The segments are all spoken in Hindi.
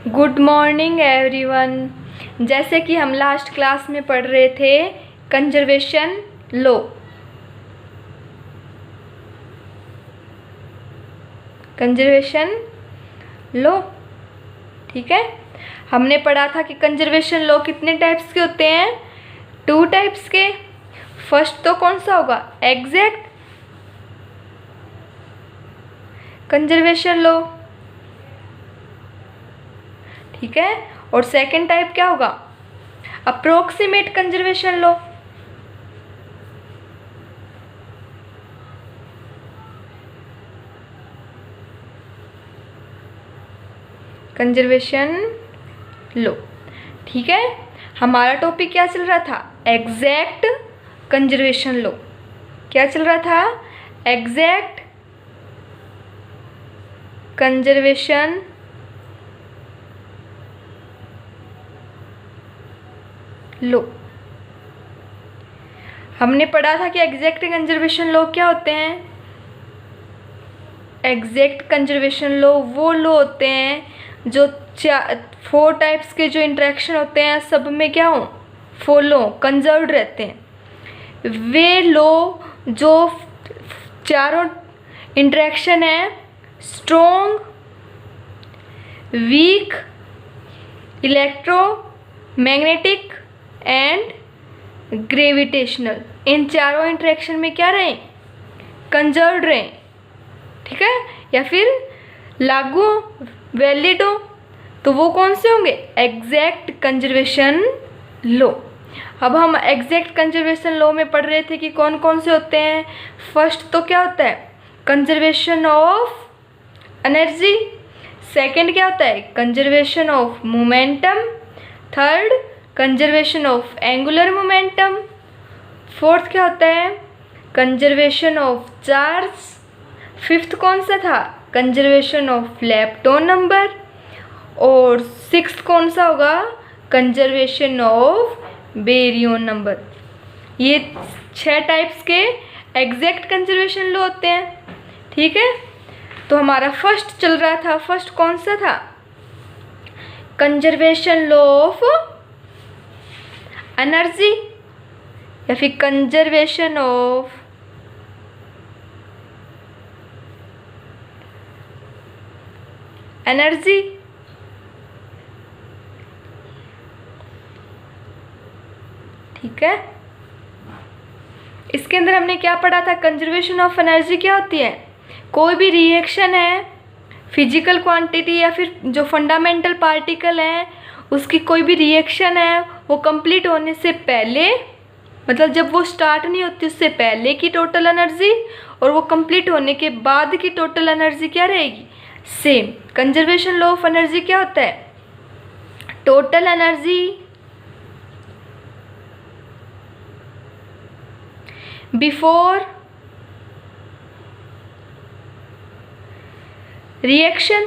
Good morning everyone. जैसे कि हम लास्ट क्लास में पढ़ रहे थे कंजर्वेशन लॉ। कंजर्वेशन लॉ, ठीक है। हमने पढ़ा था कि कंजर्वेशन लॉ कितने टाइप्स के होते हैं, 2 टाइप्स के। फर्स्ट तो कौन सा होगा, एग्जैक्ट कंजर्वेशन लॉ, ठीक है। और सेकंड टाइप क्या होगा, approximate conservation law. Conservation law, ठीक है। हमारा टॉपिक क्या चल रहा था, एग्जैक्ट कंजर्वेशन लॉ। क्या चल रहा था, एग्जैक्ट कंजर्वेशन लॉ। हमने पढ़ा था कि एग्जैक्ट कंजर्वेशन लॉ क्या होते हैं। एग्जैक्ट कंजर्वेशन लॉ वो लॉ होते हैं जो 4 टाइप्स के जो इंटरेक्शन होते हैं सब में क्या हो, फॉलो कंजर्व्ड रहते हैं। वे लॉ जो चारों इंटरेक्शन है, strong, weak, electromagnetic and gravitational, इन चारों इंटरेक्शन में क्या रहे, कंजर्व्ड रहे, ठीक है। या फिर लागू वैलिड हो तो वो कौन से होंगे, एग्जैक्ट कंजर्वेशन लॉ। अब हम एग्जैक्ट कंजर्वेशन लॉ में पढ़ रहे थे कि कौन कौन से होते हैं। फर्स्ट तो क्या होता है, कंजर्वेशन ऑफ एनर्जी। सेकंड क्या होता है, conservation of momentum. Third, conservation of angular momentum. Fourth क्या होता है, कंजर्वेशन ऑफ चार्ज। फिफ्थ कौन सा था, कंजर्वेशन ऑफ लेप्टोन नंबर। और सिक्स्थ कौन सा होगा, कंजर्वेशन ऑफ बेरियन नंबर। ये 6 टाइप्स के एग्जैक्ट कंजर्वेशन लॉ होते हैं, ठीक है। तो हमारा फर्स्ट चल रहा था, फर्स्ट कौन सा था, कंजर्वेशन लॉ ऑफ एनर्जी या फिर कंजर्वेशन ऑफ एनर्जी, ठीक है। इसके अंदर हमने क्या पढ़ा था, कंजर्वेशन ऑफ एनर्जी क्या होती है, कोई भी रिएक्शन है, फिजिकल क्वांटिटी या फिर जो फंडामेंटल पार्टिकल है उसकी कोई भी रिएक्शन है, वो कंप्लीट होने से पहले, मतलब जब वो स्टार्ट नहीं होती उससे पहले की टोटल एनर्जी और वो कंप्लीट होने के बाद की टोटल एनर्जी क्या रहेगी, same. Conservation law of energy क्या होता है, total energy before reaction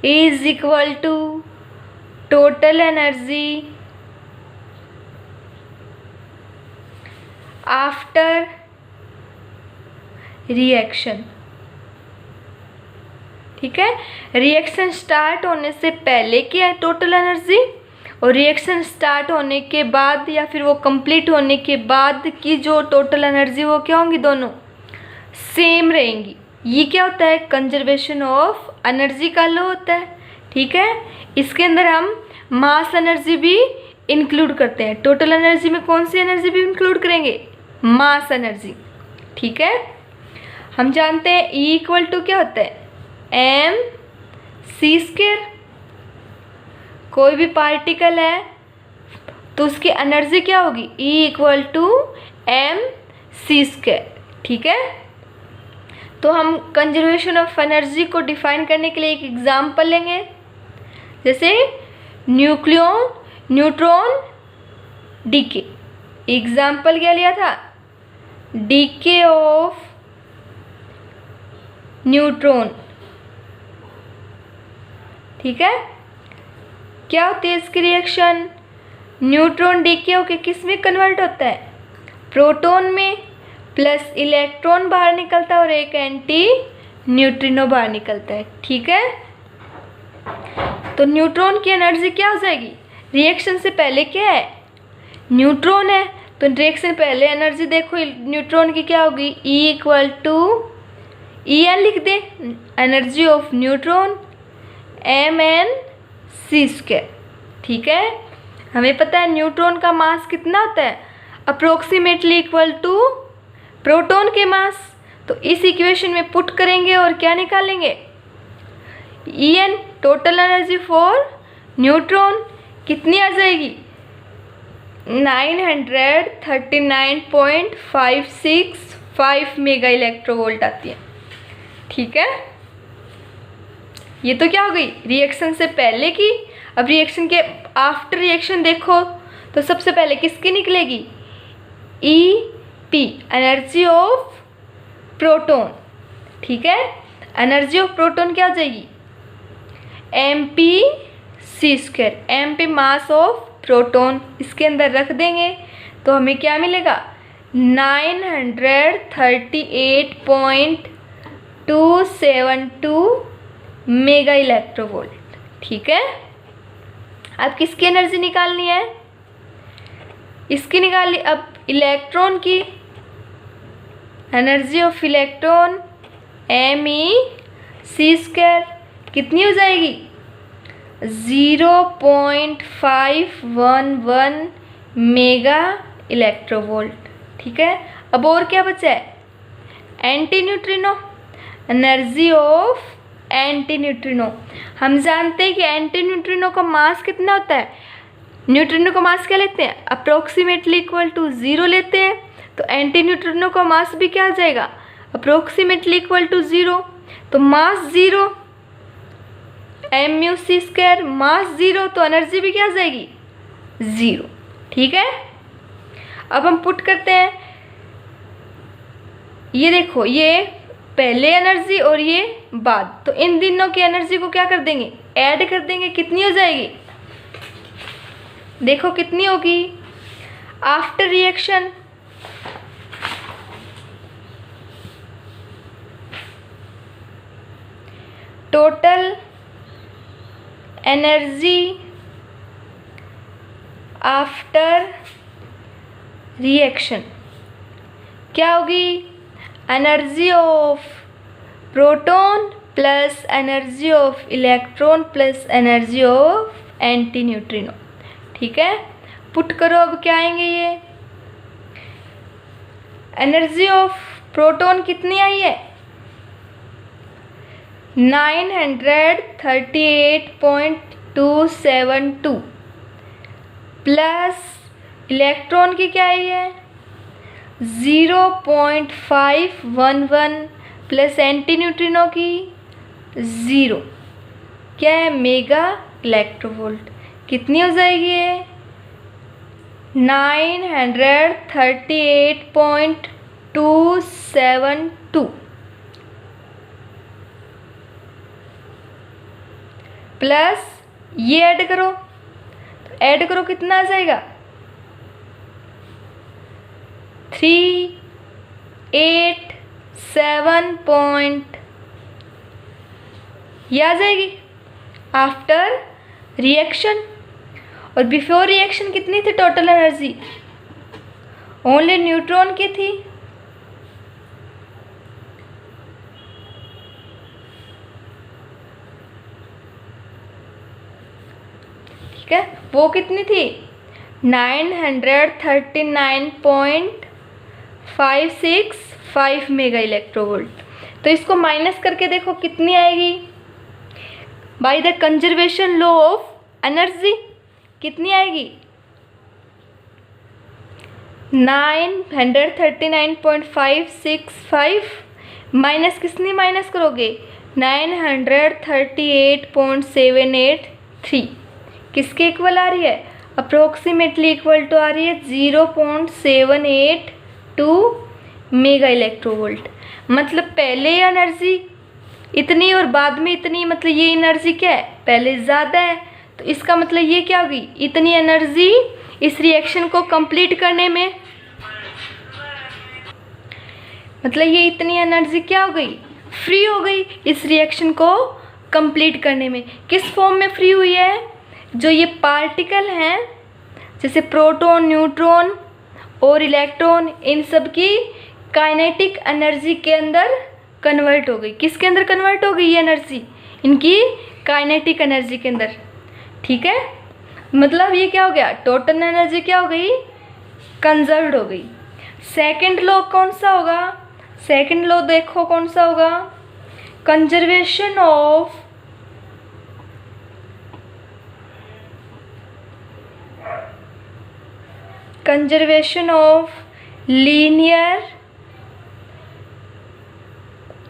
is equal to total energy after reaction, ठीक है। रिएक्शन स्टार्ट होने से पहले की है टोटल एनर्जी और रिएक्शन स्टार्ट होने के बाद या फिर वो कंप्लीट होने के बाद की जो टोटल एनर्जी वो क्या होंगी, दोनों सेम रहेंगी। ये क्या होता है, कंजर्वेशन ऑफ एनर्जी का लॉ होता है, ठीक है। इसके अंदर हम मास एनर्जी भी इंक्लूड करते हैं। टोटल एनर्जी में कौन सी एनर्जी भी इंक्लूड करेंगे, मास एनर्जी, ठीक है। हम जानते हैं E इक्वल टू क्या होता है, mc²। कोई भी पार्टिकल है तो उसकी एनर्जी क्या होगी, E इक्वल टू mc², ठीक है। तो हम कंजर्वेशन ऑफ एनर्जी को डिफाइन करने के लिए एक एग्जाम्पल लेंगे, जैसे न्यूट्रॉन डीके। एग्जाम्पल क्या लिया था, डीके ऑफ न्यूट्रॉन, ठीक है। क्या होती है इसकी रिएक्शन, न्यूट्रॉन डीके होके किस में कन्वर्ट होता है, प्रोटॉन में, प्लस इलेक्ट्रॉन बाहर निकलता है और एक एंटी न्यूट्रिनो बाहर निकलता है। ठीक है, तो न्यूट्रॉन की एनर्जी क्या हो जाएगी? रिएक्शन से पहले क्या है? न्यूट्रॉन है, तो रिएक्शन पहले एनर्जी देखो न्यूट्रॉन की क्या होगी? E = En लिख दे, एनर्जी ऑफ न्यूट्रॉन mNc²। ठीक है, हमें पता है न्यूट्रॉन का मास कितना होता है? अप्रोक्सीमेटली इक्वल टू प्रोटॉन के मास। तो इस इक्वेशन में पुट करेंगे और क्या निकालेंगे? En total energy for neutron कितनी आ जाएगी? 939.565 मेगा इलेक्ट्रोवोल्ट आती है। ठीक है, ये तो क्या हो गई रिएक्शन से पहले की। अब रिएक्शन के आफ्टर रिएक्शन देखो तो सबसे पहले किसकी निकलेगी? EP, energy of proton. ठीक है, एनर्जी ऑफ प्रोटॉन क्या हो जाएगी? mPc²। mp mass of proton, इसके अंदर रख देंगे तो हमें क्या मिलेगा? 938.272 मेगा इलेक्ट्रोवोल्ट। ठीक है, अब किसकी एनर्जी निकालनी है? इसकी निकाल ली। अब इलेक्ट्रॉन की एनर्जी ऑफ इलेक्ट्रॉन mEc² कितनी हो जाएगी? 0.511 मेगा इलेक्ट्रोवोल्ट। ठीक है, अब और क्या बचा है? Anti neutrino, energy of anti neutrino. हम जानते हैं कि एंटी न्यूट्रिनो का मास कितना होता है? न्यूट्रिनो का मास क्या लेते हैं? अप्रोक्सीमेटली इक्वल टू 0 लेते हैं। तो एंटी न्यूट्रिनो का मास भी क्या आ जाएगा? Approximately equal to 0। तो मास 0 mUc², मास 0 तो एनर्जी भी क्या आ जाएगी? 0। ठीक है, अब हम पुट करते हैं। ये देखो, ये पहले एनर्जी और ये बाद, तो इन दोनों की एनर्जी को क्या कर देंगे? ऐड कर देंगे। कितनी हो जाएगी? देखो कितनी होगी after reaction? Total energy after reaction क्या होगी? Energy of proton plus energy of electron plus energy of anti neutrino. ठीक है, पुट करो। अब क्या आएंगे? ये एनर्जी ऑफ प्रोटॉन कितनी आई है? 938.272 प्लस इलेक्ट्रॉन की क्या आई है? 0.511 प्लस एंटी न्यूट्रिनो की 0 क्या है? Mega electronvolt. कितनी हो जाएगी ये? 938.272 प्लस ये ऐड करो, तो ऐड करो कितना आ जाएगा? 387 ये आ जाएगी आफ्टर रिएक्शन। और बिफोर रिएक्शन कितनी थी टोटल एनर्जी? ओनली न्यूट्रॉन की थी। ठीक है, वो कितनी थी? 939.565 मेगा इलेक्ट्रोवोल्ट। तो इसको माइनस करके देखो कितनी आएगी? By the conservation law of energy कितनी आएगी? 939.565 माइनस किसनी माइनस करोगे? 938.783 किसके इक्वल आ रही है? अप्रोक्सीमेटली इक्वल टू आ रही है 0.782 मेगा इलेक्ट्रोवोल्ट। मतलब पहले एनर्जी इतनी और बाद में इतनी, मतलब ये एनर्जी क्या है? पहले ज़्यादा है। तो इसका मतलब ये क्या होगी? इतनी एनर्जी इस रिएक्शन को कंप्लीट करने में, मतलब ये इतनी एनर्जी क्या हो गई? फ्री हो गई इस रिएक्शन को कंप्लीट करने में। किस फॉर्म में फ्री हुई है? जो ये पार्टिकल हैं जैसे प्रोटॉन, न्यूट्रॉन और इलेक्ट्रॉन, इन सब की काइनेटिक एनर्जी के अंदर कन्वर्ट हो गई। किसके अंदर कन्वर्ट हो गई ये एनर्जी? इनकी काइनेटिक एनर्जी के अंदर। ठीक है, मतलब ये क्या हो गया? टोटल एनर्जी क्या हो गई? कंजर्व्ड हो गई। सेकंड लॉ कौन सा होगा? सेकंड लॉ देखो कौन सा होगा? Conservation of linear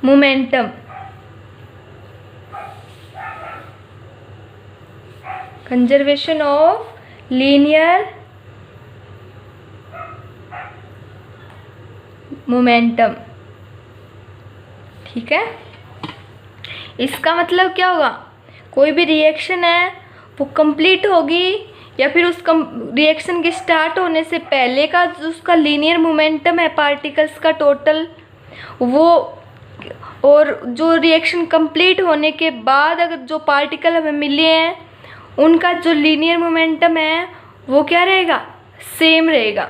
momentum. Conservation of linear momentum. ठीक है, इसका मतलब क्या होगा? कोई भी रिएक्शन है वो कंप्लीट होगी या फिर उस रिएक्शन के स्टार्ट होने से पहले का जो उसका लीनियर मोमेंटम है पार्टिकल्स का टोटल, वो, और जो रिएक्शन कंप्लीट होने के बाद अगर जो पार्टिकल हमें मिले हैं उनका जो लीनियर मोमेंटम है वो क्या रहेगा? सेम रहेगा।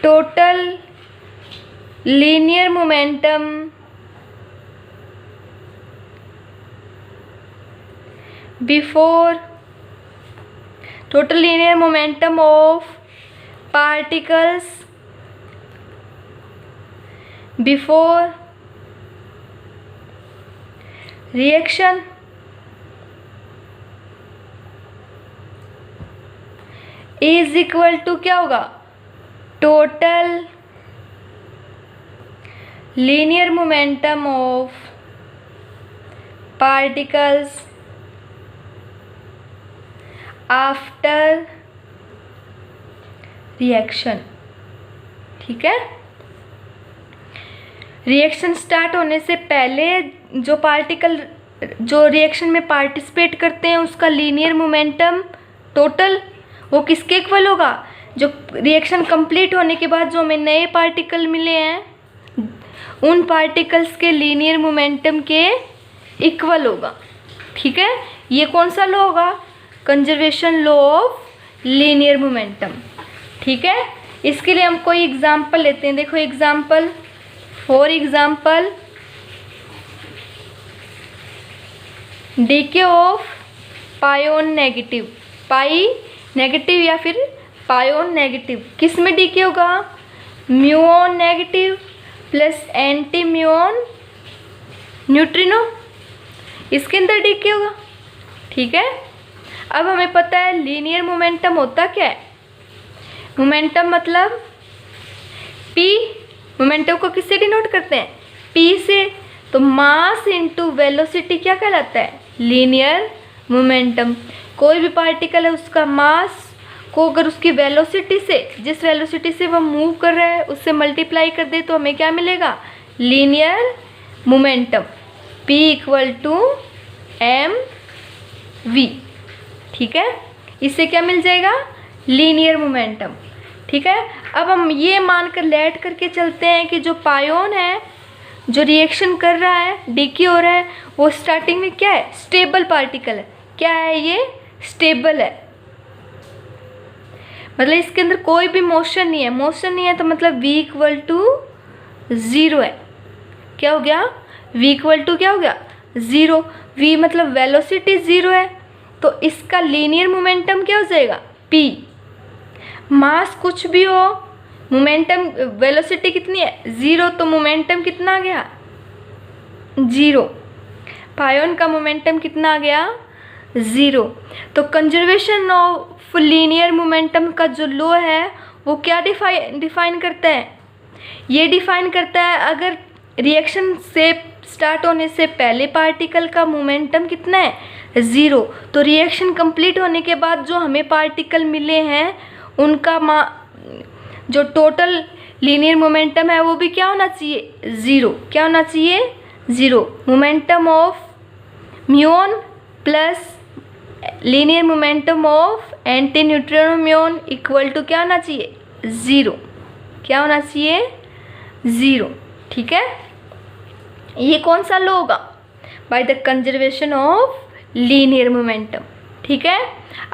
Total linear momentum before total linear momentum of particles before reaction is equal to क्या होगा? total linear momentum of particles after reaction. ठीक है, रिएक्शन स्टार्ट होने से पहले जो पार्टिकल जो रिएक्शन में पार्टिसिपेट करते हैं उसका लीनियर मोमेंटम टोटल वो किसके इक्वल होगा? जो रिएक्शन कंप्लीट होने के बाद जो हमें नए पार्टिकल मिले हैं उन पार्टिकल्स के लीनियर मोमेंटम के इक्वल होगा। ठीक है, ये कौन सा लॉ होगा? Conservation law of linear momentum. ठीक है, इसके लिए हम कोई एग्जांपल लेते हैं। देखो example, for example decay of pion negative, pi negative या फिर पायोन नेगेटिव, किस में डीके होगा? Muon negative plus anti muon neutrino, इसके अंदर डीके होगा। ठीक है, अब हमें पता है लीनियर मोमेंटम होता क्या है? मोमेंटम मतलब P, मोमेंटम को किससे डिनोट करते हैं? P से। तो मास इनटू वेलोसिटी क्या कहलाता है? Linear momentum. कोई भी पार्टिकल है उसका मास को अगर उसकी वेलोसिटी से, जिस वेलोसिटी से वह मूव कर रहा है उससे मल्टीप्लाई कर दे तो हमें क्या मिलेगा? Linear momentum. P equal to mv। ठीक है, इससे क्या मिल जाएगा? Linear momentum. ठीक है, अब हम ये मानकर लेट करके चलते हैं कि जो पायोन है जो रिएक्शन कर रहा है, डीके हो रहा है, वो स्टार्टिंग में क्या है? स्टेबल पार्टिकल है। क्या है ये? स्टेबल है, मतलब इसके अंदर कोई भी मोशन नहीं है। मोशन नहीं है तो मतलब v इक्वल टू 0 है। क्या हो गया? v इक्वल टू क्या हो गया? 0। v मतलब वेलोसिटी 0 है तो इसका लीनियर मोमेंटम क्या हो जाएगा? p। मास कुछ भी हो, मोमेंटम, वेलोसिटी कितनी है? 0, तो मोमेंटम कितना आ गया? 0। पायोन का मोमेंटम कितना आ गया? 0। तो कंजर्वेशन ऑफ लीनियर मोमेंटम का जो लॉ है वो क्या डिफाइन करता है? ये डिफाइन करता है अगर रिएक्शन से स्टार्ट होने से पहले पार्टिकल का मोमेंटम कितना है? 0, तो रिएक्शन कंप्लीट होने के बाद जो हमें पार्टिकल मिले हैं उनका जो टोटल लीनियर मोमेंटम है वो भी क्या होना चाहिए? 0। क्या होना चाहिए? 0। Momentum of muon plus linear momentum of antineutrino muon equal to क्या होना चाहिए? 0। क्या होना चाहिए? 0। ठीक है, ये कौन सा लॉ होगा? By the conservation of linear momentum. ठीक है,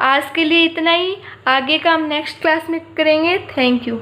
आज के लिए इतना ही, आगे का हम नेक्स्ट क्लास में करेंगे। Thank you.